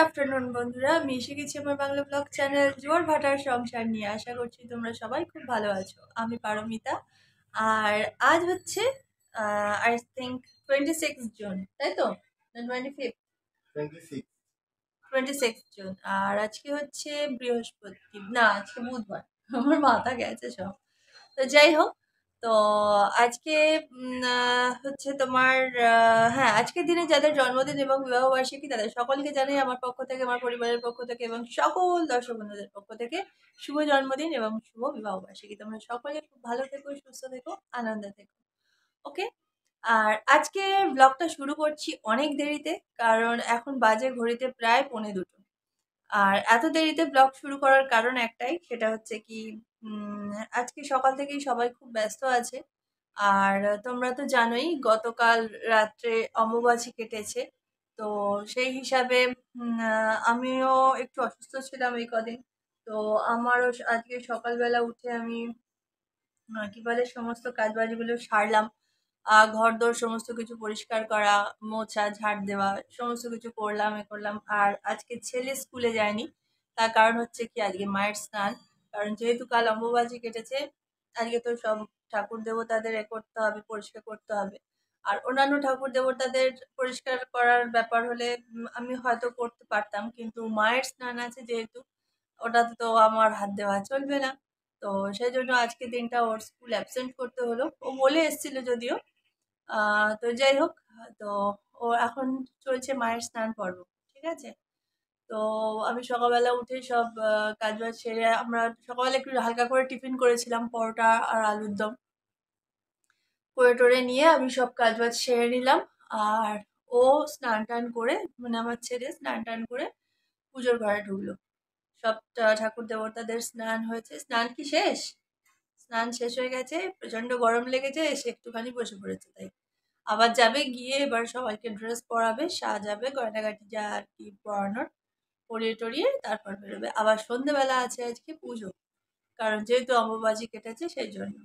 Afternoon বন্ধুরা, আমি এসে গেছি আমার বাংলা ব্লগ চ্যানেল জোর ভাটার সংসার নিয়ে। আশা করছি তোমরা সবাই খুব ভালো আছো। আমি পারমিতা। আর আজ হচ্ছে আই থিঙ্ক 26 জুন, তাই তো? 25, 26 জুন। আর আজকে হচ্ছে বৃহস্পতি, না আজকে বুধবার। আমার মাথা গেছে সব। তো যাই হোক, তো আজকে হচ্ছে তোমার হ্যাঁ, আজকের দিনে যাদের জন্মদিন এবং বিবাহবার্ষিকী তাদের সকলকে জানাই আমার পক্ষ থেকে, আমার পরিবারের পক্ষ থেকে এবং সকল দর্শক বন্ধুদের পক্ষ থেকে শুভ জন্মদিন এবং শুভ বিবাহবার্ষিকী। তোমরা সকলে খুব ভালো থেকো, সুস্থ থেকো, আনন্দে থেকো। ওকে। আর আজকে ব্লগটা শুরু করছি অনেক দেরিতে, কারণ এখন বাজে ঘড়িতে প্রায় 1:45। আর এত দেরিতে ব্লগ শুরু করার কারণ একটাই, সেটা হচ্ছে কি আজকে সকাল থেকেই সবাই খুব ব্যস্ত আছে। আর তোমরা তো জানোই গতকাল রাত্রে অম্বুবাচী কেটেছে। তো সেই হিসাবে আমিও একটু অসুস্থ ছিলাম এই কদিন। তো আমারও আজকে সকালবেলা উঠে আমি কি বলে সমস্ত কাজবাজগুলো সারলাম। ঘরদোর সমস্ত কিছু পরিষ্কার করা, মোছা, ঝাড় দেওয়া, সমস্ত কিছু করলাম, করলাম। আর আজকে ছেলে স্কুলে যায়নি। তার কারণ হচ্ছে কি, আজকে মায়ের স্নান। কারণ যেহেতু কাল অম্বুবাচী কেটেছে, আজকে তো সব ঠাকুর দেবতাদের করতে হবে, পরিষ্কার করতে হবে। আর অন্যান্য ঠাকুর দেবতাদের পরিষ্কার করার ব্যাপার হলে আমি হয়তো করতে পারতাম, কিন্তু মায়ের স্নান আছে যেহেতু, ওটাতে তো আমার হাত দেওয়া চলবে না। তো সেই জন্য আজকে দিনটা ওর স্কুল অ্যাবসেন্ট করতে হলো। ও বলে এসেছিল যদিও। তো যাই হোক, তো ও এখন চলছে মায়ের স্নান পর্ব। ঠিক আছে। তো আমি সকালবেলা উঠে সব কাজবাজ সেরে, আমরা সকালবেলা একটু হালকা করে টিফিন করেছিলাম, পরোটা আর আলুর দম করে টোরে নিয়ে আমি সব কাজবাজ সেরে নিলাম। আর ও স্নান টান করে, মানে আমার ছেলে স্নান টান করে পুজোর ঘরে ঢুকলো। সব ঠাকুর দেবতাদের স্নান হয়েছে। স্নান কি শেষ? স্নান শেষ হয়ে গেছে, প্রচন্ড গরম লেগেছে, এসে একটুখানি বসে পড়েছে। তাই আবার যাবে, গিয়ে এবার সবাইকে ড্রেস পরাবে, সাজাবে, গয়নাগাটি যা আর কি পরানোর পরিয়ে টরিয়ে তারপর বেরোবে। আবার সন্ধেবেলা আছে আজকে পুজো, কারণ যেহেতু অম্বুবাচী কেটেছে সেই জন্য।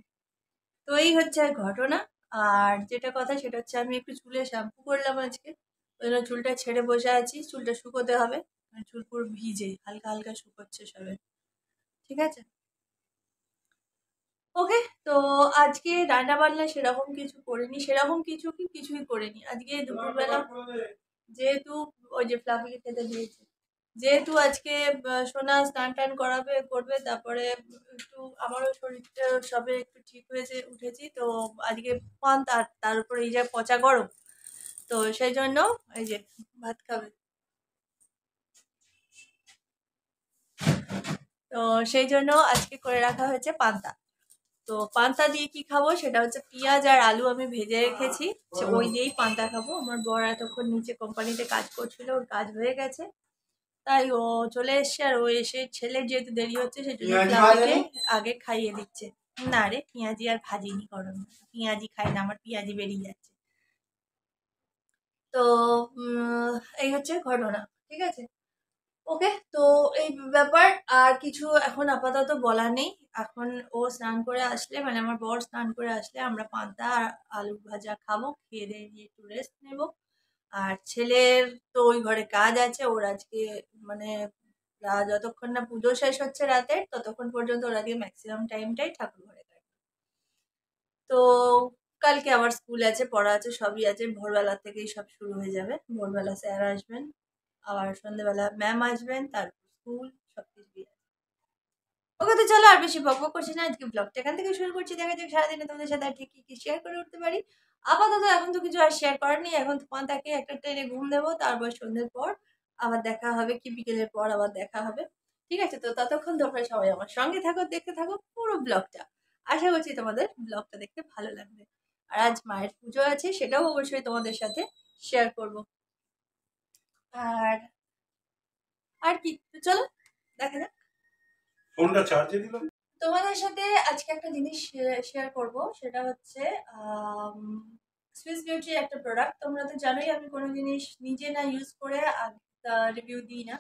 তো এই হচ্ছে ঘটনা। আর যেটা কথা সেটা হচ্ছে, আমি একটু চুলে শ্যাম্পু করলাম আজকে। ওই জন্য চুলটা ছেড়ে বসে আছি, চুলটা শুকোতে হবে। চুল পুরো ভিজে, হালকা হালকা শুকোচ্ছে সবে। ঠিক আছে। ওকে। তো আজকে রান্না বান্না সেরকম কিছু করিনি, সেরকম কিছু কি কিছুই করিনি আজকে দুপুরবেলা। যেহেতু ওই যে ফ্লাফিকে খেতে দিয়েছে, যেহেতু আজকে সোনা স্নান টান করাবে, করবে, তারপরে একটু আমারও শরীরটা সবে একটু ঠিক হয়েছে, উঠেছি তো। আজকে পান, তার উপরে এই যে পচা গরম, তো সেই জন্য এই যে ভাত খাবে। তো সেই জন্য আজকে করে রাখা হয়েছে পান্তা। তো পান্তা দিয়ে কি খাবো, সেটা হচ্ছে পেঁয়াজ আর আলু আমি ভেজে রেখেছি, ওই দিয়েই পান্তা খাবো। আমার বর এতক্ষণ নিচে কোম্পানিতে কাজ করছিল, ওর কাজ হয়ে গেছে, তাই ও চলে এসছে। আর ও এসে ছেলের যেহেতু দেরি হচ্ছে সেই জন্য ফ্লাফিকে আগে খাইয়ে দিচ্ছে। না রে, পেঁয়াজি আর ভাজিনি, গরম পেঁয়াজি খাই না, আমার পেঁয়াজি বেরিয়ে যাচ্ছে। তো এই হচ্ছে ঘটনা। ঠিক আছে। ওকে। তো এই ব্যাপার। আর কিছু এখন আপাতত বলার নেই। এখন ও স্নান করে আসলে, মানে আমার বর স্নান করে আসলে আমরা পান্তা আর আলু ভাজা খাবো, খেয়ে দিয়ে গিয়ে একটু রেস্ট নেবো। আর ছেলের তো ওই ঘরে কাজ আছে, ওর আজকে মানে যতক্ষণ না পুজো শেষ হচ্ছে রাতের, ততক্ষণ পর্যন্ত ওর আজকে ম্যাক্সিমাম টাইমটাই ঠাকুর ঘরে কাটবে। তো কালকে আবার স্কুল আছে, পড়া আছে, সবই আছে। ভোরবেলা থেকেই সব শুরু হয়ে যাবে। ভোরবেলা স্যার আসবেন, আবার সন্ধ্যেবেলা ম্যাম আসবেন, তারপর স্কুল, সবকিছুই আছে। ওকে, তো চলো আর বেশি বকবক করছি না, আজকে ব্লগটা এখান থেকে শুরু করছি। দেখা যাক সারাদিনে তোমাদের সাথে আর ঠিক কি কি শেয়ার করে উঠতে পারি। আপাতত এখন তো কিছু আর শেয়ার করার নেই। এখন তো পান্তাকে একটা ট্রেনে ঘুম দেবো, তারপর সন্ধ্যের পর আবার দেখা হবে, কি বিকেলের পর আবার দেখা হবে। ঠিক আছে। তো ততক্ষণ তোমরা সবাই আমার সঙ্গে থাকো, দেখতে থাকো পুরো ব্লগটা। আশা করছি তোমাদের ব্লগটা দেখতে ভালো লাগবে। আর আজ মায়ের পুজো আছে, সেটাও অবশ্যই তোমাদের সাথে শেয়ার করব। আর আর কি, তো চলো দেখা যাক। ফোনটা চার্জে দিলাম। তোমাদের সাথে আজকে একটা জিনিস শেয়ার করব, সেটা হচ্ছে সুইস বিউটির একটা প্রোডাক্ট। তোমরা তো জানোই আমি কোনো জিনিস নিজে না ইউজ করে রিভিউ দিই না।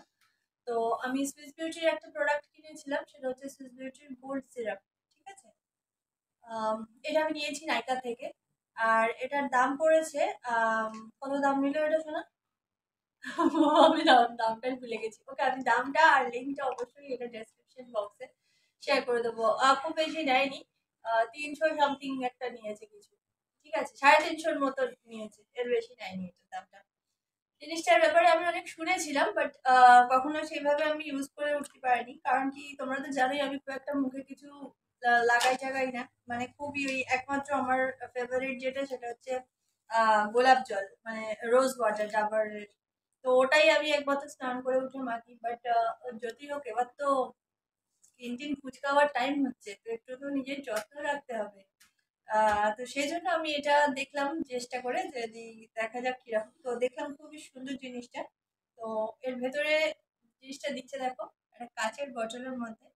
তো আমি সুইস বিউটির একটা প্রোডাক্ট কিনেছিলাম, সেটা হচ্ছে সুইস বিউটির গোল্ড সিরাপ। ঠিক আছে। এটা আমি নিয়েছি নাইকা থেকে। আর এটার দাম পড়েছে কত দাম নিল এটা শোনা? আমি দামটাই ভুলে গেছি। ওকে, আমি দামটা আর লিঙ্কটা অবশ্যই এটা ডেসক্রিপশন বক্সে শেয়ার করে দেবো। খুব বেশি নেয়নি, 300 সামথিং একটা নিয়েছে কিছু। ঠিক আছে, 350-র মতো নিয়েছে, এর বেশি নেয়নি এটা দামটা। জিনিসটার ব্যাপারে আমি অনেক শুনেছিলাম, বাট কখনো সেভাবে আমি ইউজ করে উঠতে পারিনি। কারণ কি, তোমরা তো জানোই আমি খুব একটা মুখে কিছু লাগাই টাগাই না। মানে খুবই ওই একমাত্র আমার ফেভারিট যেটা, সেটা হচ্ছে গোলাপ জল, মানে রোজ ওয়াটার ডাবরের। তো ওটাই আমি একমাত্র স্নান করে উঠে মাখি। বাট যদি হোক, এবার তো স্কিন টিন কুচকাওয়ার টাইম হচ্ছে, তো একটু তো নিজের যত্ন রাখতে হবে। তো সেই জন্য আমি এটা দেখলাম চেষ্টা করে, যদি দেখা যাক কিরকম। তো দেখলাম খুবই সুন্দর জিনিসটা। তো এর ভেতরে জিনিসটা দিচ্ছে দেখো, একটা কাঁচের বটলের মধ্যে।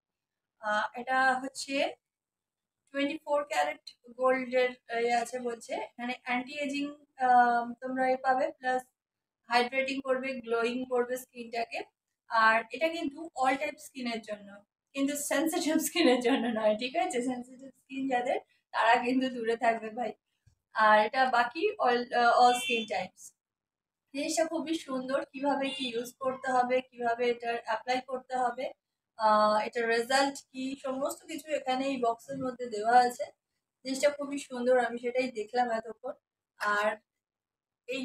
এটা হচ্ছে 24 ক্যারেট গোল্ডের ইয়ে আছে বলছে। এখানে অ্যান্টি এজিং তোমরা এ পাবে, প্লাস হাইড্রেটিং করবে, গ্লোয়িং করবে স্কিনটাকে। আর এটা কিন্তু অল টাইপ স্কিনের জন্য, কিন্তু সেন্সিটিভ স্কিনের জন্য নয়, ঠিক আছে? সেন্সিটিভ স্কিন যাদের, তারা কিন্তু দূরে থাকবে ভাই। আর এটা বাকি অল অল স্কিন টাইপস। জিনিসটা খুবই সুন্দর, কিভাবে কি ইউজ করতে হবে, কিভাবে এটা অ্যাপ্লাই করতে হবে, এটার রেজাল্ট কি, সমস্ত কিছু এখানে এই বক্সের মধ্যে দেওয়া আছে। জিনিসটা খুবই সুন্দর, আমি সেটাই দেখলাম এতক্ষণ। আর এই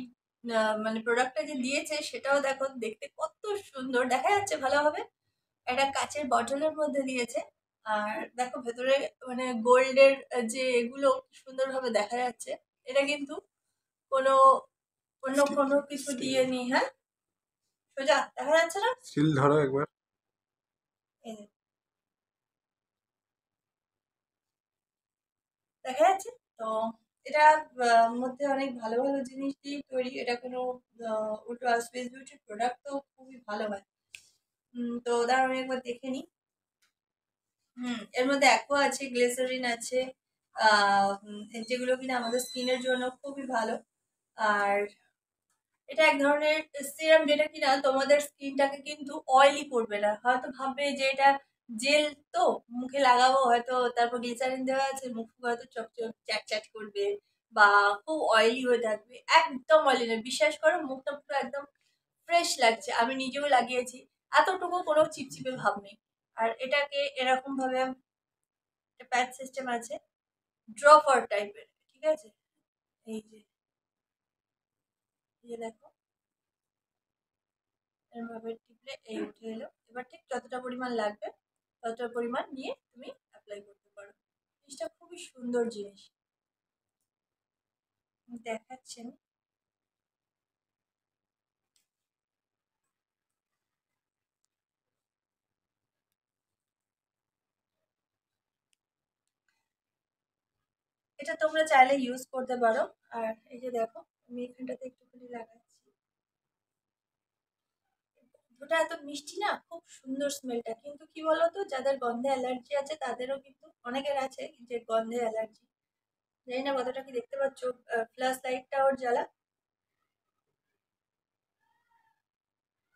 মানে প্রোডাক্টটা যে দিয়েছে সেটাও দেখো, দেখতে কত সুন্দর দেখা যাচ্ছে ভালোভাবে। একটা কাচের বটলের মধ্যে দিয়েছে। আর দেখো ভেতরে মানে গোল্ডের যে এগুলো সুন্দরভাবে দেখা যাচ্ছে। এটা কিন্তু কোনো অন্য কোনো কিছু দিয়ে নি, হ্যাঁ, সোজা দেখা যাচ্ছে না? সিল ধরো একবার। এই যে, দেখা যাচ্ছে তো। এটা মধ্যে অনেক ভালো ভালো জিনিস দিয়ে তৈরি। এটা কোনো উল্টো স্পেস বিউটির প্রোডাক্ট, তো খুবই ভালো হয়। তো দাঁড়াও আমি একবার দেখে নিই। এর মধ্যে অ্যাকোয়া আছে, গ্লিসারিন আছে, যেগুলো কিনা আমাদের স্কিনের জন্য খুবই ভালো। আর এটা এক ধরনের সিরাম, যেটা কিনা তোমাদের স্কিনটাকে কিন্তু অয়েলি করবে না। হয়তো ভাববে যে এটা জেল, তো মুখে লাগাবো হয়তো, তারপর গ্লিসারিন দেওয়া আছে, মুখ হয়তো চকচক চ্যাট করবে বা খুব অয়েলি হয়ে থাকবে। একদম অয়েলি না, বিশ্বাস করো, মুখটা পুরো একদম ফ্রেশ লাগছে। আমি নিজেও লাগিয়েছি, এতটুকু কোনো চিপচিপে ভাব নেই। আর এটাকে এরকম ভাবে একটা প্যাচ সিস্টেম আছে, ড্রপার টাইপের, ঠিক আছে? এই যে, এই যে দেখো, এরভাবে টিপলে এই উঠে এলো। এবার ঠিক যতটা পরিমাণ লাগবে ততটা পরিমাণ নিয়ে তুমি অ্যাপ্লাই করতে পারো। জিনিসটা খুবই সুন্দর জিনিস, দেখাচ্ছেন। এটা তোমরা চাইলে ইউজ করতে পারো। আর এই যে দেখো, আমি এখানটাতে একটুখানি লাগাচ্ছি। ওটা এত মিষ্টি না, খুব সুন্দর স্মেলটা। কিন্তু কি বলতো, যাদের গন্ধে অ্যালার্জি আছে তাদেরও কিন্তু, অনেকের আছে যে গন্ধে অ্যালার্জি। জানি না কতটা কি দেখতে পাচ্ছ, ফ্ল্যাশ লাইটটা ওর জ্বালা,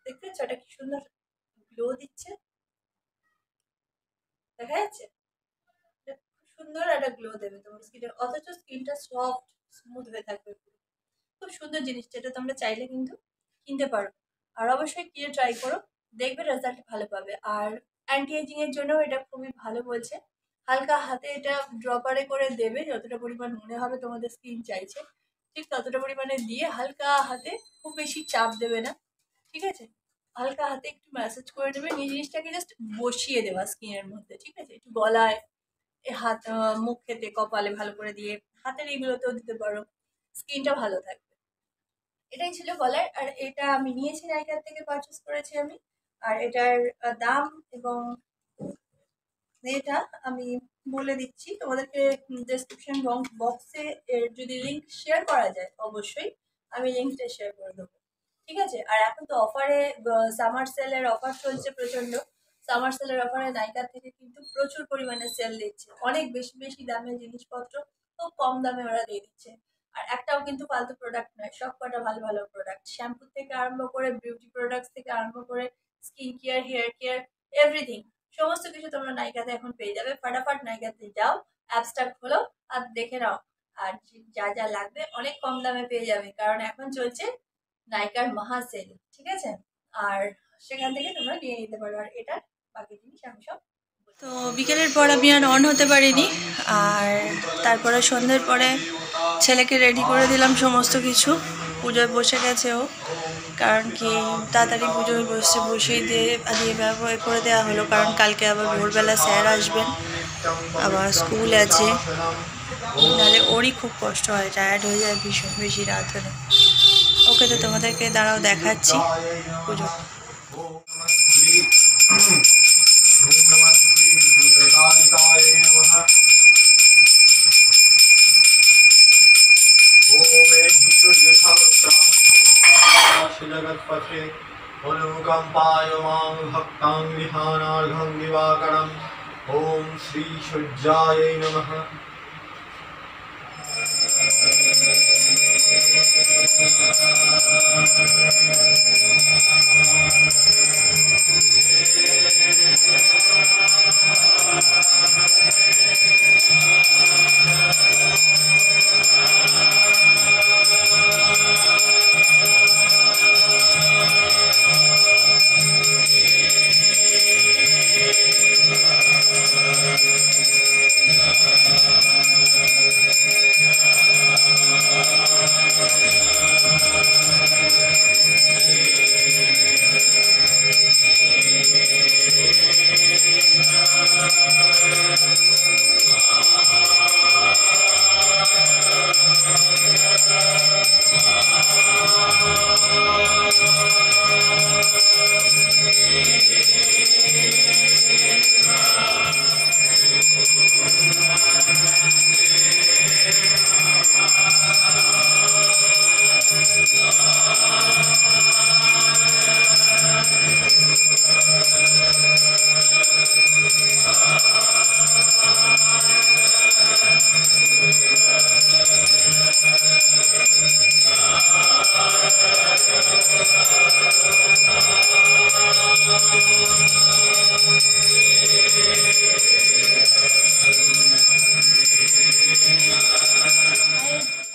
দেখতে পাচ্ছ? এটা কি সুন্দর গ্লো দিচ্ছে, দেখা যাচ্ছে? এটা খুব সুন্দর একটা গ্লো দেবে তোমার স্কিনে, অথচ স্কিনটা সফট স্মুথ হয়ে থাকবে পুরো। খুব সুন্দর জিনিস, যেটা তোমরা চাইলে কিন্তু কিনতে পারো। আর অবশ্যই কিনে ট্রাই করো, দেখবে রেজাল্ট ভালো পাবে। আর অ্যান্টি এজিং এর জন্য এটা খুবই ভালো বলছে। হালকা হাতে এটা ড্রপারে করে দেবে, যতটা পরিমাণ মনে হবে তোমাদের স্কিন চাইছে, ঠিক ততটা পরিমাণে দিয়ে হালকা হাতে, খুব বেশি চাপ দেবে না, ঠিক আছে? হালকা হাতে একটু ম্যাসাজ করে নেবে, এই জিনিসটাকে জাস্ট বসিয়ে দেওয়া স্কিনের মধ্যে, ঠিক আছে? একটু গলায়, এ হাত, মুখেতে, কপালে ভালো করে দিয়ে, হাতের এইগুলোতেও দিতে পারো, স্কিনটা ভালো থাকবে। এটাই ছিল বলার। আর এটা আমি নিয়েছি, নাইকার থেকে পারচেস করেছি আমি। আর এটার দাম এবং এটা আমি বলে দিচ্ছি তোমাদেরকে, ডেসক্রিপশন বক্সে এর যদি লিংক শেয়ার করা যায়, অবশ্যই আমি লিঙ্কটা শেয়ার করে দেবো, ঠিক আছে? আর এখন তো অফারে, সামার সেলের অফার চলছে প্রচন্ড। সামার সেলের অফারে নাইকার থেকে কিন্তু প্রচুর পরিমাণে সেল দিচ্ছে, অনেক বেশি বেশি দামের জিনিসপত্র খুব কম দামে ওরা দিয়ে দিচ্ছে। আর একটাও কিন্তু ফালতু প্রোডাক্ট নয়, সব কটা ভালো ভালো প্রোডাক্ট, শ্যাম্পু থেকে আরম্ভ করে, বিউটি প্রোডাক্টস থেকে আরম্ভ করে, skin care, hair care, everything, সমস্ত কিছু তোমরা নাইকাতে এখন পেয়ে যাবে। ফাটাফাট নাইকাতে যাও, অ্যাপসটা খোলো আর দেখে নাও। আর যা যা লাগবে অনেক কম দামে পেয়ে যাবে, কারণ এখন চলছে নাইকার মহা সেল, ঠিক আছে? আর সেখান থেকে তোমরা নিয়ে নিতে পারো। আর এটার বাকি জিনিস আমি সব তো বিকেলের পর আমি আর অন হতে পারিনি। আর তারপরে সন্ধ্যের পরে ছেলেকে রেডি করে দিলাম সমস্ত কিছু। পুজোয় বসে গেছে ও, কারণ কি তাড়াতাড়ি পুজোয় বসিয়ে দিয়ে ব্যবহার করে দেওয়া হলো, কারণ কালকে আবার ভোরবেলা স্যার আসবেন, আবার স্কুল আছে, নাহলে ওরই খুব কষ্ট হয়, টায়ার্ড হয়ে যায় ভীষণ বেশি রাত হলে। ওকে তো তোমাদেরকে দাঁড়াও দেখাচ্ছি পুজো। जगत्पथे अनुकम्पाय मां भक्तां विहानार्घं दिवाकरम् ॐ श्री सूर्याय नमः।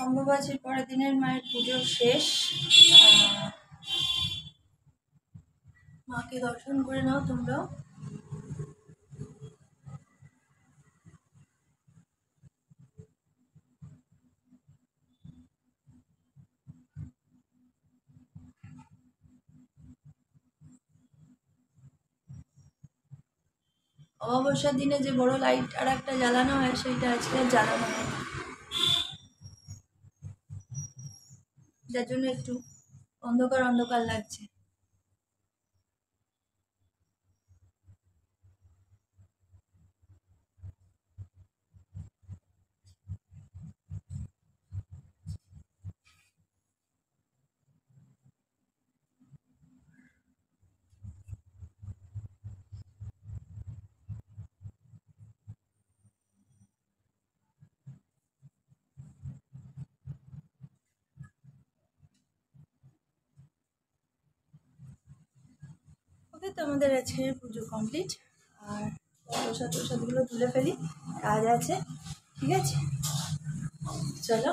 অম্বুবাচীর পরের দিনের মায়ের পুজো শেষ। মাকে দর্শন করে নাও তোমরাও। অমাবস্যার দিনে যে বড় লাইট আর একটা জ্বালানো হয়, সেইটা আজকে আর জ্বালানো হয় না, যার জন্য একটু অন্ধকার অন্ধকার লাগছে। ওকে, তো আমাদের আজকে পুজো কমপ্লিট। আর প্রসাদগুলো তুলে ফেলি, কাজ আছে, ঠিক আছে? চলো,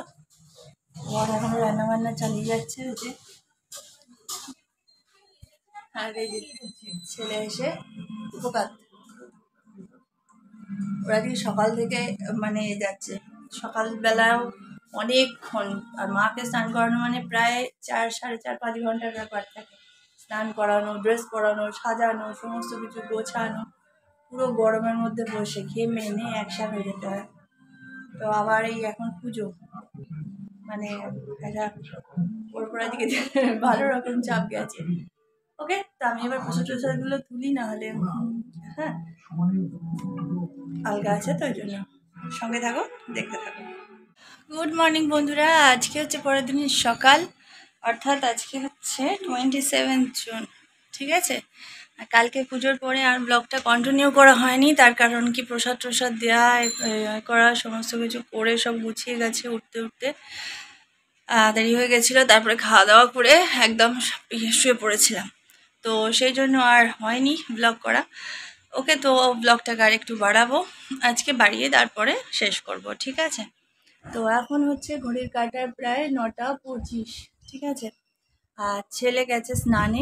বর এখন রান্না বান্না চালিয়ে যাচ্ছে। ওই যে, আর এই যে ছেলে এসে উপকার, ওরা কি সকাল থেকে মানে যাচ্ছে, সকালবেলাও অনেকক্ষণ। আর মাকে স্নান করানো মানে প্রায় 4, 4.5, 5 ঘন্টার ব্যাপার থাকে। স্নান করানো, ড্রেস পরানো, সাজানো, সমস্ত কিছু গোছানো, পুরো গরমের মধ্যে বসে ঘেমে মেনে একসাথ হয়ে যেতে হয়। তো আবার এই এখন পুজো, মানে একটা ওর পর দিকে ভালো রকম চাপ গেছে। ওকে, তো আমি এবার প্রসাদগুলো তুলি, না হলে হ্যাঁ আলগা আছে, তো ওই জন্য সঙ্গে থাকো, দেখতে থাকো। গুড মর্নিং বন্ধুরা, আজকে হচ্ছে পরের দিনের সকাল, অর্থাৎ আজকে হচ্ছে 27 জুন, ঠিক আছে? আর কালকে পুজোর পরে আর ব্লগটা কন্টিনিউ করা হয়নি, তার কারণ কি প্রসাদ দেওয়া করা সমস্ত কিছু করে সব গুছিয়ে গেছে, উঠতে উঠতে দেরি হয়ে গেছিলো। তারপরে খাওয়া দাওয়া করে একদম শুয়ে পড়েছিলাম, তো সেই জন্য আর হয়নি ব্লগ করা। ওকে, তো ব্লগটাকে আর একটু বাড়াবো আজকে, বাড়িয়ে তারপরে শেষ করব, ঠিক আছে? তো এখন হচ্ছে ঘড়ির কাঁটার প্রায় 9টা 25, ঠিক আছে? আর ছেলে গেছে স্নানে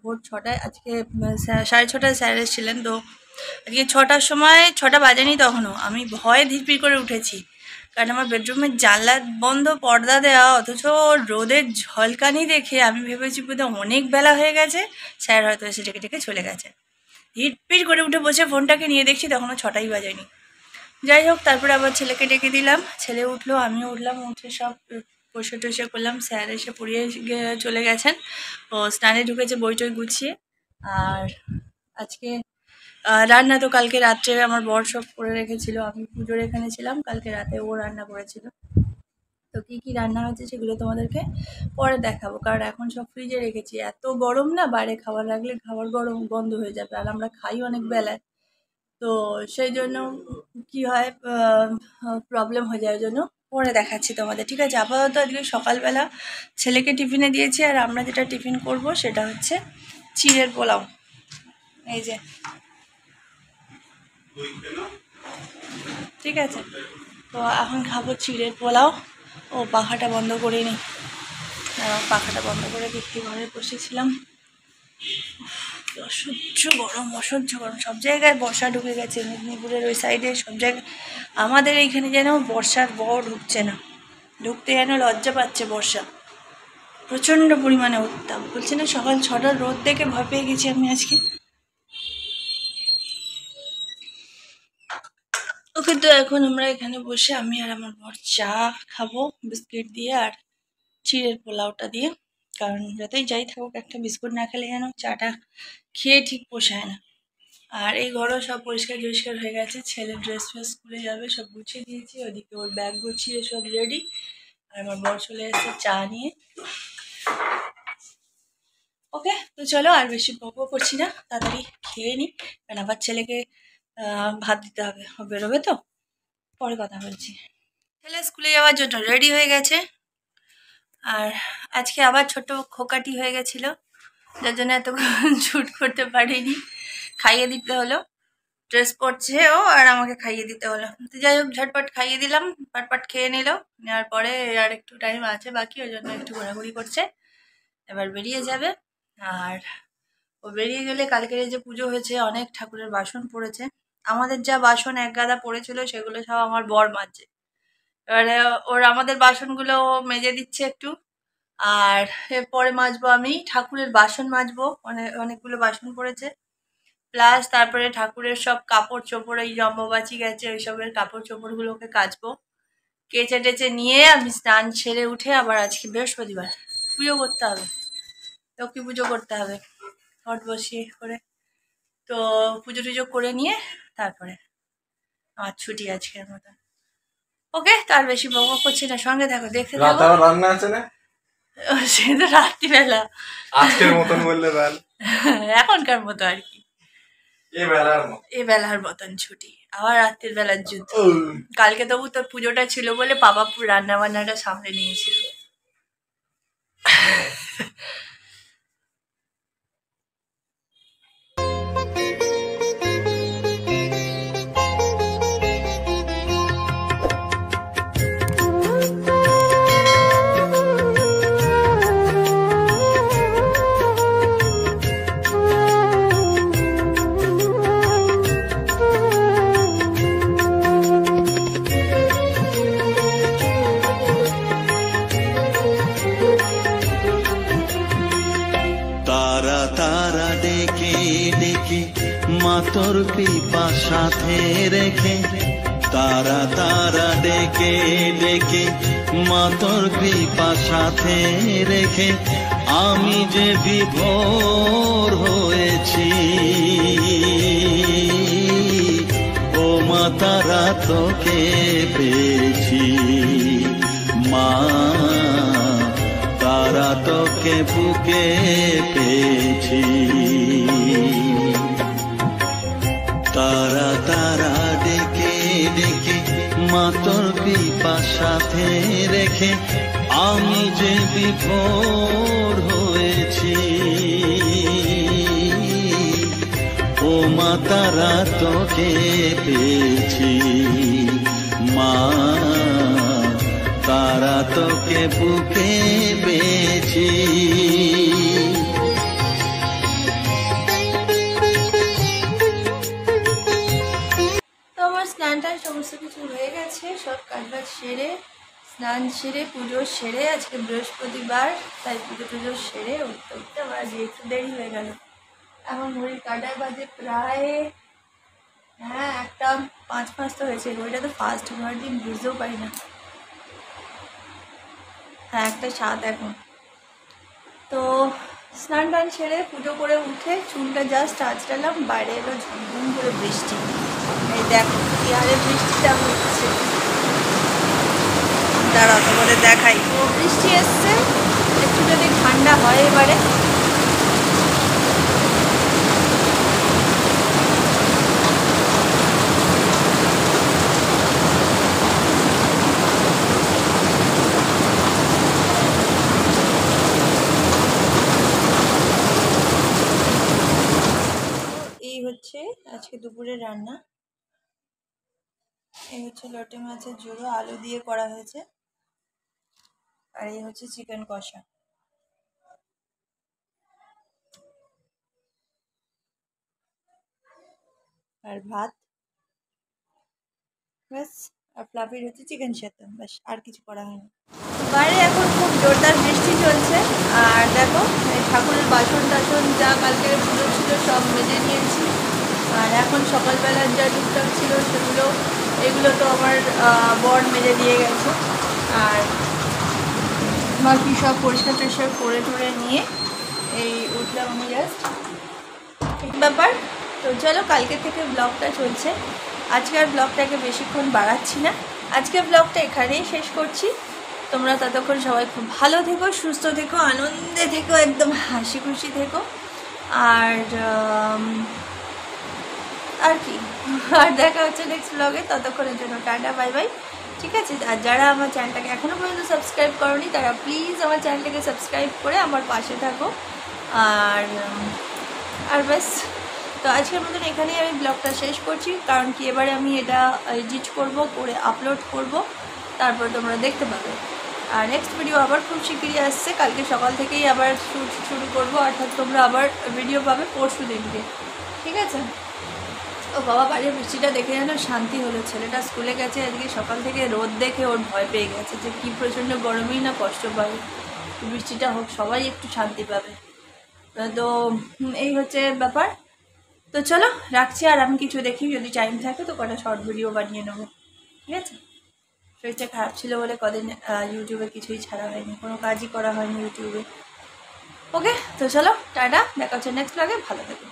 ভোর 6টায়। আজকে 6:30টায় স্যার এসেছিলেন, তো আজকে 6টার সময়, 6টা বাজেনি তখনও, আমি ভয়ে ধীরপির করে উঠেছি, কারণ আমার বেডরুমের জানলা বন্ধ, পর্দা দেওয়া, অথচ রোদের ঝলকানি দেখে আমি ভেবেছি বোধহয় অনেক বেলা হয়ে গেছে, স্যার হয়তো এসে ডেকে ডেকে চলে গেছে। হিটপিট করে উঠে বসে ফোনটাকে নিয়ে দেখছি তখনও 6টাই বাজেনি। যাই হোক, তারপরে আবার ছেলেকে ডেকে দিলাম, ছেলে উঠলো, আমিও উঠলাম, উঠে সব বসে টসে করলাম। স্যার এসে পড়িয়ে চলে গেছেন, ও স্নানে ঢুকেছে বই টই গুছিয়ে। আর আজকে রান্না তো কালকে রাত্রে আমার বর সব করে রেখেছিল, আমি পুজোর এখানে ছিলাম, কালকে রাতে ও রান্না করেছিল। তো কী কী রান্না হয়েছে সেগুলো তোমাদেরকে পরে দেখাবো, কারণ এখন সব ফ্রিজে রেখেছি। এত গরম না, বাইরে খাবার রাখলে খাবার গরম বন্ধ হয়ে যাবে, আর আমরা খাই অনেক বেলায়, তো সেই জন্য কি হয়, প্রবলেম হয়ে যায়। ওই জন্য পরে দেখাচ্ছি তোমাদের, ঠিক আছে? আপাতত আজকে সকালবেলা ছেলেকে টিফিনে দিয়েছি, আর আমরা যেটা টিফিন করব সেটা হচ্ছে চিড়ের পোলাও। এই যে, ঠিক আছে, তো এখন খাবো চিড়ের পোলাও। ও পাখাটা বন্ধ করে নি, পাখাটা বন্ধ করে দেখতে ঘরে বসেছিলাম। অসহ্য গরম, অসহ্য গরম, সব জায়গায় বর্ষা ঢুকে গেছে, মেদিনীপুরের ওই সাইডে সব জায়গায়। আমাদের এইখানে যেন বর্ষার বর ঢুকছে না, ঢুকতে যেন লজ্জা পাচ্ছে বর্ষা, প্রচণ্ড পরিমাণে উত্তাপ। বলছে না, সকাল 6টার রোদ দেখে ভয় পেয়ে গেছি আমি আজকে। ওকে, তো এখন আমরা এখানে বসে আমি আর আমার বর চা খাবো বিস্কিট দিয়ে আর চিড়ের পোলাওটা দিয়ে, কারণ যতই যাই থাকুক একটা বিস্কুট না খেলে যেন চাটা খেয়ে ঠিক পোষায় না। আর এই ঘরও সব পরিষ্কার টরিষ্কার হয়ে গেছে, ছেলে ড্রেস ফ্রেস স্কুলে যাবে সব গুছিয়ে দিয়েছি, ওদিকে ওর ব্যাগ গুছিয়ে সব রেডি। আর আমার বর চলে এসেছে চা নিয়ে। ওকে, তো চলো আর বেশি বকবো করছি না, তাড়াতাড়ি খেয়ে নিই, কারণ আবার ছেলেকে ভাত দিতে হবে, ও বেরোবে তো, পরে কথা বলছি। ছেলে স্কুলে যাওয়ার জন্য রেডি হয়ে গেছে, আর আজকে আবার ছোট খোকাটি হয়ে গেছিলো, যার জন্য এত শ্যুট করতে পারিনি, খাইয়ে দিতে হলো। ড্রেস পরছে ও, আর আমাকে খাইয়ে দিতে হলো। তো যাই হোক, ঝটপট খাইয়ে দিলাম, পাটপাট খেয়ে নিল, নেওয়ার পরে আর একটু টাইম আছে বাকি, ওই জন্য একটু ঘোরাঘুরি করছে, এবার বেরিয়ে যাবে। আর ও বেরিয়ে গেলে কালকের যে পুজো হয়েছে, অনেক ঠাকুরের বাসন পড়েছে, আমাদের যা বাসন এক গাদা পড়েছিল সেগুলো সব আমার বর মাজছে। এবারে ওর আমাদের বাসনগুলো ও মেজে দিচ্ছে একটু, আর এরপরে মাজবো আমি, ঠাকুরের বাসন মাজবো, অনেকগুলো বাসন পড়েছে, প্লাস তারপরে ঠাকুরের সব কাপড় চোপড়, এই জম্ববাচি গেছে ওইসবের কাপড় চোপড়গুলোকে কাচবো, কেচে টেচে নিয়ে আমি স্নান সেরে উঠে আবার আজকে বৃহস্পতিবার পুজো করতে হবে, লক্ষ্মী পুজো করতে হবে ঘট বসিয়ে করে, তো পুজো টুজো করে নিয়ে তারপরে আমার ছুটি আজকের মতো। ওকে, তার বেশি বক করছি না, সঙ্গে থাকো, দেখতে থাকো। রান্না আছে না? সে তো রাত্রিবেলা, আজকের মতন বললে এখনকার মতো আর কি, এ বেলার মতন ছুটি, আবার রাত্রির বেলার যুদ্ধ। কালকে তবু তোর পুজোটা ছিল বলে বাবা রান্না বান্নাটা সামলে নিয়েছিল। তোর পিপা সাথে রেখে, তারা তারা ডেকে ডেকে মা তোর পিপা সাথে রেখে, আমি যে বিভোর হয়েছি। ও মা, তারা তোকে পেয়েছি, মা তারা তোকে বুকে পেয়েছি। তারা তারা ডেকে ডেকে মা তোর পিপা সাথে রেখে, আমি যে বিভোর হয়েছি। ও মা, তারা তোকে পেয়েছি, মা তারা তোকে বুকে পেয়েছি। তো আমার স্নানটা সমস্ত কিছু হয়ে গেছে, সব কাজবাজ সেরে স্নান সেরে পুজো সেরে, আজকে বৃহস্পতিবার তাই পুজো টুজো সেরে উঠতে উঠতে আমার আজকে একটু দেরি হয়ে গেল। এখন ঘড়ির কাটায় বাজে প্রায় হ্যাঁ 1:05 তো হয়েছে। ঘড়িটা তো ফার্স্ট ঘরের দিন বুঝতেও পারি না। হ্যাঁ 1:07 এখন। তো স্নান টান সেরে পুজো করে উঠে চুলটা জাস্ট আঁচড়ালাম, বাইরে এলো ঝুমঝুম করে বৃষ্টি। এই দেখো কি হারে বৃষ্টিটা হচ্ছে, দাঁড়াও তোমাদের দেখাই। ও বৃষ্টি এসছে, একটু যদি ঠান্ডা হয় এবারে। এই হচ্ছে আজকে দুপুরের রান্না। এই হচ্ছে লোটে মাছের ঝোড়ো, আলু দিয়ে করা হয়েছে। আর এই হচ্ছে চিকেন কষা। আর ভাত ব্যাস। আর ফ্লাফির হচ্ছে চিকেন সেদ্ধ, ব্যাস আর কিছু করা হয়নি। বাইরে এখন খুব জোরদার বৃষ্টি চলছে। আর দেখো এই ঠাকুরের বাসন টাসন যা কালকে পুজো ছিল সব মেজে নিয়েছি। আর এখন সকালবেলার যা টুকটাক ছিল সেগুলো, এগুলো তো আমার বর মেজে দিয়ে গেছে। আর বাকি সব পরিষ্কার টরিষ্কার করে টরে নিয়ে এই উঠলাম আমি জাস্ট ব্যাপার। তো চলো কালকে থেকে ব্লগটা চলছে, আজকে আর ব্লগটাকে বেশিক্ষণ বাড়াচ্ছি না। আজকে ব্লগটা এখানেই শেষ করছি। তোমরা ততক্ষণ সবাই খুব ভালো থেকো, সুস্থ থেকো, আনন্দে থেকো, একদম হাসি খুশি থেকো। আর কি আর দেখা হচ্ছে নেক্সট ব্লগে। ততক্ষণের জন্য টাটা বাই বাই, ঠিক আছে? আর যারা আমার চ্যানেলটাকে এখনও পর্যন্ত সাবস্ক্রাইব করোনি তারা প্লিজ আমার চ্যানেলটাকে সাবস্ক্রাইব করে আমার পাশে থাকো। আর ব্যাস, তো আজকের মতন এখানেই আমি ব্লগটা শেষ করছি। কারণ কি এবারে আমি এটা এডিট করব, করে আপলোড করব, তারপর তোমরা দেখতে পাবে। আর নেক্সট ভিডিও আবার খুব শিগগিরই আসছে, কালকে সকাল থেকেই আবার শ্যুট শুরু করব। অর্থাৎ তোমরা আবার ভিডিও পাবে পরশু দিনকে, ঠিক আছে? ও বাবা, বাইরে বৃষ্টিটা দেখে যেন শান্তি হলো। ছেলেটা স্কুলে গেছে আজকে, সকাল থেকে রোদ দেখে ওর ভয় পেয়ে গেছে যে কী প্রচণ্ড গরমেই না কষ্ট পাবে। বৃষ্টিটা হোক, সবাই একটু শান্তি পাবে। তো এই হচ্ছে ব্যাপার। তো চলো রাখছি। আর আমি কিছু দেখি, যদি টাইম থাকে তো কটা শর্ট ভিডিও বানিয়ে নেবো, ঠিক আছে? শরীরটা খারাপ ছিল বলে কদিন ইউটিউবে কিছুই ছাড়া হয়নি, কোনো কাজই করা হয়নি ইউটিউবে। ওকে, তো চলো টাটা, দেখা হচ্ছে নেক্সট ব্লগে। ভালো থেকো।